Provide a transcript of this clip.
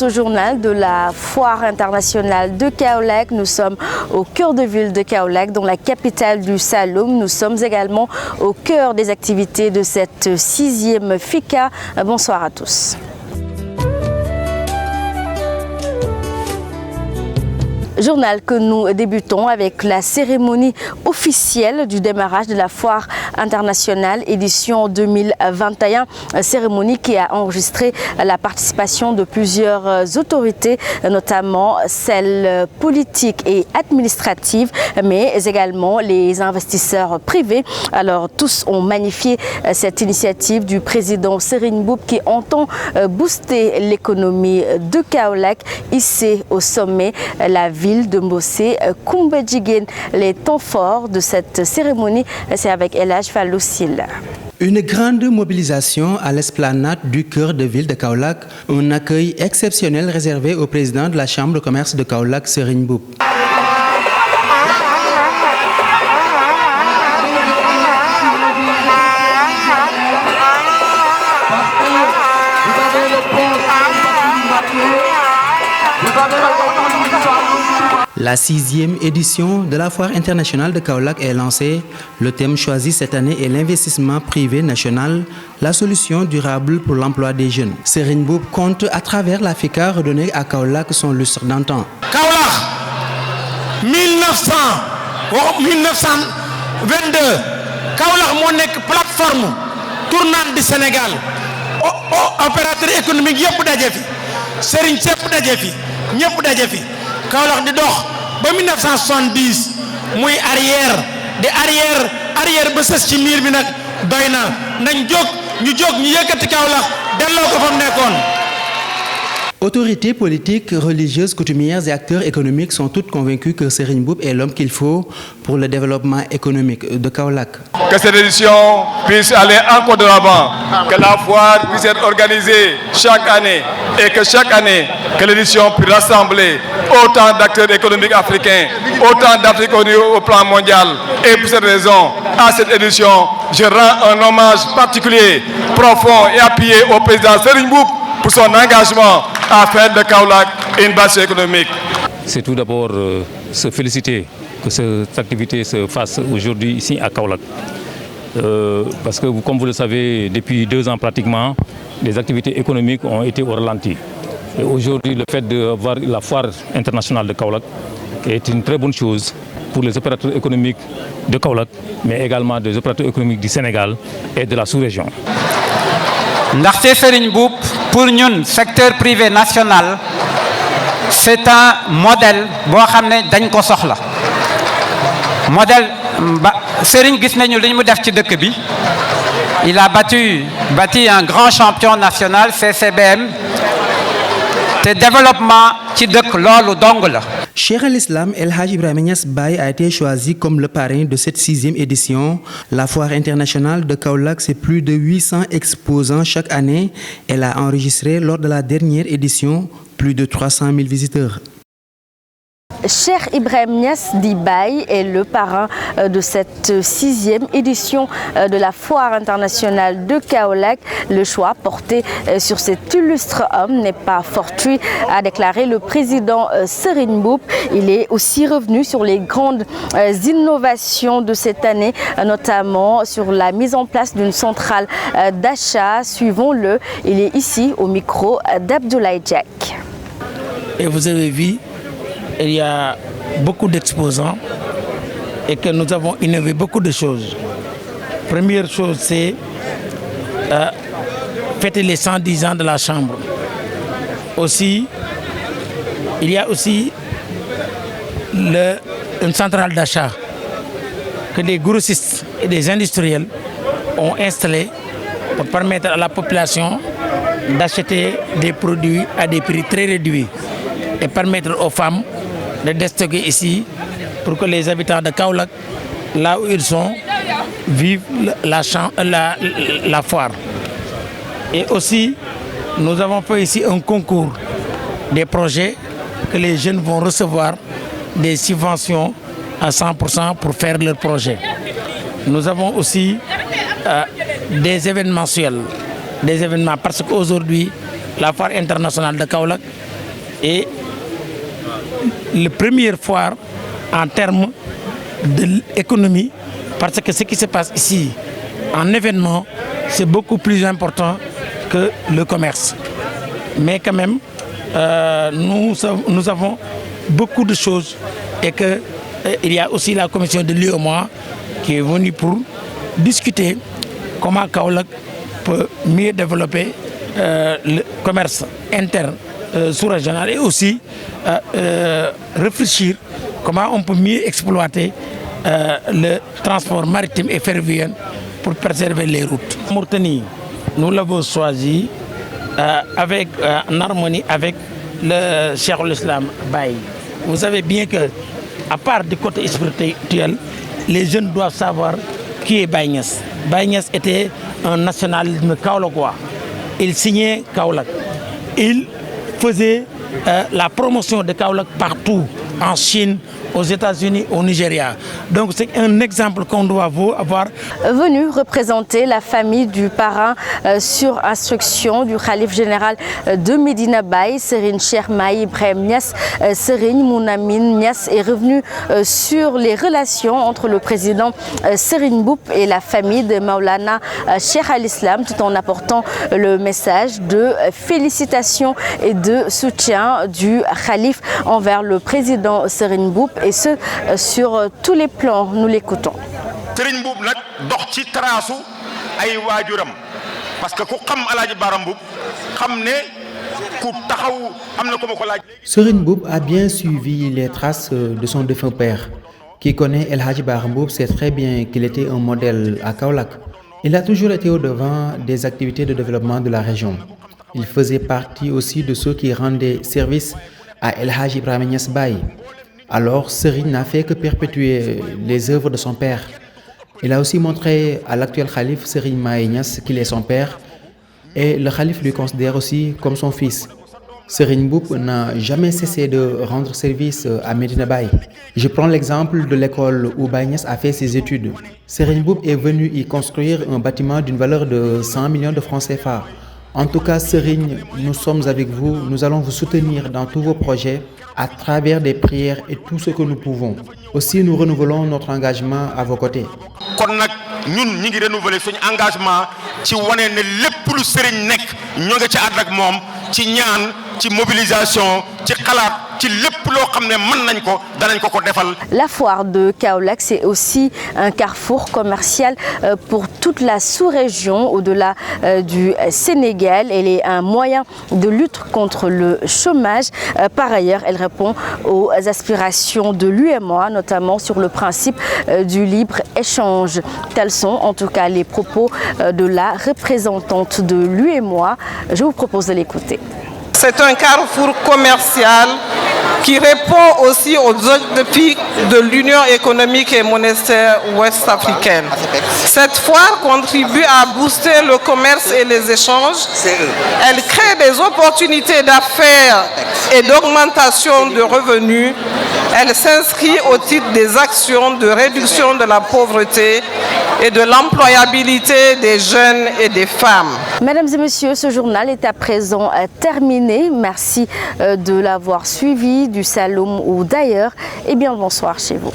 Au journal de la Foire internationale de Kaolack, nous sommes au cœur de ville de Kaolack, dans la capitale du Saloum. Nous sommes également au cœur des activités de cette 6e FICA. Bonsoir à tous. Journal que nous débutons avec la cérémonie officielle du démarrage de la Foire internationale édition 2021. Cérémonie qui a enregistré la participation de plusieurs autorités, notamment celles politiques et administratives, mais également les investisseurs privés. Alors tous ont magnifié cette initiative du président Serigne Mboup qui entend booster l'économie de Kaolack, hisser au sommet la ville de Mbossé, Koumba Djiguen. Les temps forts de cette cérémonie, c'est avec El Hadj Fallou Sylla. Une grande mobilisation à l'esplanade du cœur de ville de Kaolack, un accueil exceptionnel réservé au président de la Chambre de commerce de Kaolack, Serigne Mboup. La 6e édition de la Foire internationale de Kaolack est lancée. Le thème choisi cette année est l'investissement privé national, la solution durable pour l'emploi des jeunes. Serigne Mboup compte à travers la FICA redonner à Kaolack son lustre d'antan. Kaolack 1922 Kaolack moo nekk plateforme tournante du Sénégal opérateur économique yëpp daje fi Serigne sépp daje fi ñëpp daje fi Kaolack di dox ba 1970 muy arrière ba sës ci miir bi nag doy na nañ jóg ñu yëkkati Kaolack delloo ko fa mu nekkoon. Autorités politiques, religieuses, coutumières et acteurs économiques sont toutes convaincus que Serigne Mboup est l'homme qu'il faut pour le développement économique de Kaolack. Que cette édition puisse aller encore de l'avant, que la foire puisse être organisée chaque année et que chaque année, que l'édition puisse rassembler autant d'acteurs économiques africains, autant d'Afrique au plan mondial. Et pour cette raison, à cette édition, je rends un hommage particulier, profond et appuyé au président Serigne Mboup pour son engagement à faire de Kaolack une base économique. C'est tout d'abord se féliciter que cette activité se fasse aujourd'hui ici à Kaolack. Parce que, comme vous le savez, depuis 2 ans pratiquement, les activités économiques ont été au ralenti. Et aujourd'hui, le fait d'avoir la foire internationale de Kaolack est une très bonne chose pour les opérateurs économiques de Kaolack, mais également des opérateurs économiques du Sénégal et de la sous-région. Ndaxte Serigne Mboup pour ñun secteur privé national c'est un modèle boo xam ne dañ ko soxla modèle ba Serigne gis nañu li mu def ci dëkk bi il a bâti un grand champion national CCBM te développement ci dëkk loolu dong la. Cheikh al-Islam El Hadj Ibrahima Niass Baye a été choisi comme le parrain de cette 6e édition. La Foire internationale de Kaolack, c'est plus de 800 exposants chaque année. Elle a enregistré lors de la dernière édition plus de 300 000 visiteurs. Cheikh Ibrahima Niass Baye est le parrain de cette 6e édition de la Foire internationale de Kaolack. Le choix porté sur cet illustre homme n'est pas fortuit, a déclaré le président Serigne Mboup. Il est aussi revenu sur les grandes innovations de cette année, notamment sur la mise en place d'une centrale d'achat. Suivons-le, il est ici au micro d'Abdoulaye Jack. Et vous avez vu, il y a beaucoup d'exposants et que nous avons innové beaucoup de choses. Première chose, c'est fêter les 110 ans de la Chambre. Aussi, il y a aussi une centrale d'achat que des grossistes et des industriels ont installée pour permettre à la population d'acheter des produits à des prix très réduits et permettre aux femmes de déstocker ici pour que les habitants de Kaolack, là où ils sont, vivent la foire. Et aussi, nous avons fait ici un concours des projets que les jeunes vont recevoir des subventions à 100% pour faire leurs projets. Nous avons aussi des événements parce qu'aujourd'hui, la foire internationale de Kaolack est la première foire en termes de l'économie, parce que ce qui se passe ici en événement, c'est beaucoup plus important que le commerce. Mais quand même, nous avons beaucoup de choses et qu'il y a aussi la commission de l'UEMOA qui est venue pour discuter comment Kaolack peut mieux développer le commerce interne sous-régional et aussi réfléchir comment on peut mieux exploiter le transport maritime et ferroviaire pour préserver les routes. Mauritanie, nous l'avons choisi en harmonie avec le Cheikh l'Islam Baye. Vous savez bien que, à part du côté spirituel, les jeunes doivent savoir qui est Baye Niass. Baye Niass était un nationalisme kaolackois. Il signait Kaolack. Il faisait la promotion de Kaolack partout, en Chine, aux États-Unis, au Nigeria. Donc c'est un exemple qu'on doit avoir. Venu représenter la famille du parrain sur instruction du khalife général de Medina Baye, Serigne Cheikh Mahi Ibrahim Niass, Serigne Mounamine Niass est revenu sur les relations entre le président Serigne Mboup et la famille de Maulana Cheikh al-Islam, tout en apportant le message de félicitations et de soutien du khalife envers le président Serigne Mboup, et ce sur tous les plans. Nous l'écoutons. Serigne Mboup nak dox ci trasu ay wajuram parce que ku xam Alaaji Bara Mboup xam ne ku taxaw amna ko mako laaj. Serigne Mboup a bien suivi les traces de son défunt père. Qui connaît El Hadji Bara Mboup sait très bien qu'il était un modèle à Kaolack. Il a toujours été au devant des activités de développement de la région. Il faisait partie aussi de ceux qui rendaient service à El Hadji Ibrahim Niass Baye. Alors, Serigne n'a fait que perpétuer les œuvres de son père. Il a aussi montré à l'actuel khalife Serigne Mahi Niass qu'il est son père et le khalife lui considère aussi comme son fils. Serigne Mboup n'a jamais cessé de rendre service à Medina Baye. Je prends l'exemple de l'école où Baye Niass a fait ses études. Serigne Mboup est venu y construire un bâtiment d'une valeur de 100 millions de francs CFA. En tout cas, Serigne, nous sommes avec vous, nous allons vous soutenir dans tous vos projets à travers des prières et tout ce que nous pouvons. Aussi, nous renouvelons notre engagement à vos côtés. Kon nak ñun ñi ngi renouveler suñu engagement ci woné né lépp lu Serigne nek ñoo nga ci ànd ak moom ci ñaan ci mobilisation ci xalaat. La foire de Kaolack, c'est aussi un carrefour commercial pour toute la sous-région au-delà du Sénégal. Elle est un moyen de lutte contre le chômage. Par ailleurs, elle répond aux aspirations de l'UEMOA, notamment sur le principe du libre-échange. Tels sont en tout cas les propos de la représentante de l'UEMOA. Je vous propose de l'écouter. C'est un carrefour commercial qui répond aussi aux objectifs de l'Union économique et monétaire ouest-africaine. Cette foire contribue à booster le commerce et les échanges. Elle crée des opportunités d'affaires et d'augmentation de revenus. Elle s'inscrit au titre des actions de réduction de la pauvreté et de l'employabilité des jeunes et des femmes. Mesdames et messieurs, ce journal est à présent terminé. Merci de l'avoir suivi du Saloum ou d'ailleurs. Et bien bonsoir chez vous.